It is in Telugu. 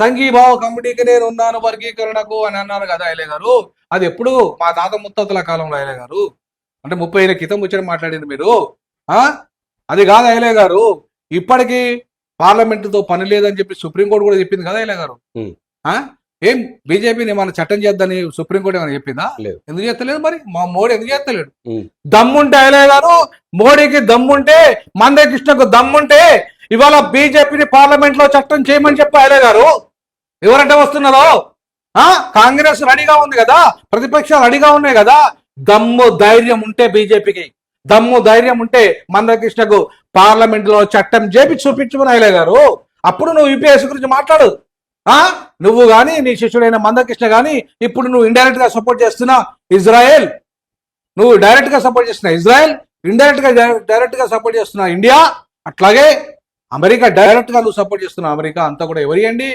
సంఘీభావ కమిటీకి నేను ఉన్నాను వర్గీకరణకు అని అన్నారు కదా అయ్యలే గారు. అది ఎప్పుడు మా తాత ముత్తాతల కాలంలో అయ్యలే గారు. అంటే 30 ఏళ్ళ క్రితం వచ్చి మాట్లాడింది మీరు. అది కాదు అయ్యలే గారు. ఇప్పటికీ పార్లమెంటుతో పని లేదని చెప్పి సుప్రీంకోర్టు కూడా చెప్పింది కదా అయ్యలే గారు. ఏం బీజేపీని మన చట్టం చేద్దని సుప్రీంకోర్టు ఏమైనా చెప్పిందా? ఎందుకు చేస్తలేదు మరి? మా మోడీ ఎందుకు చేస్తలేడు? దమ్ముంటే అయ్యలే గారు, మోడీకి దమ్ముంటే, మందకృష్ణకు దమ్ముంటే ఇవాళ బీజేపీని పార్లమెంట్ లో చట్టం చేయమని చెప్పి అయ్యలే గారు. ఎవరంటే వస్తున్నారో కాంగ్రెస్ రెడీగా ఉంది కదా, ప్రతిపక్షాలు రెడీగా ఉన్నాయి కదా. దమ్ము ధైర్యం ఉంటే బీజేపీకి, దమ్ము ధైర్యం ఉంటే మందకృష్ణకు పార్లమెంట్ లో చట్టం చేపి చూపించమని అయ్యలే గారు. అప్పుడు నువ్వు యూపీఎస్సీ గురించి మాట్లాడు. నువ్వు గాని నీ శిష్యుడైన మందకృష్ణ గాని ఇప్పుడు నువ్వు ఇండైరెక్ట్ గా సపోర్ట్ చేస్తున్నా ఇజ్రాయెల్, నువ్వు డైరెక్ట్ గా సపోర్ట్ చేస్తున్నా ఇజ్రాయెల్, డైరెక్ట్ గా సపోర్ట్ చేస్తున్నా ఇండియా, అట్లాగే అమెరికా డైరెక్ట్ గా నువ్వు సపోర్ట్ చేస్తున్నావు. అమెరికా అంతా కూడా ఎవరి అండి?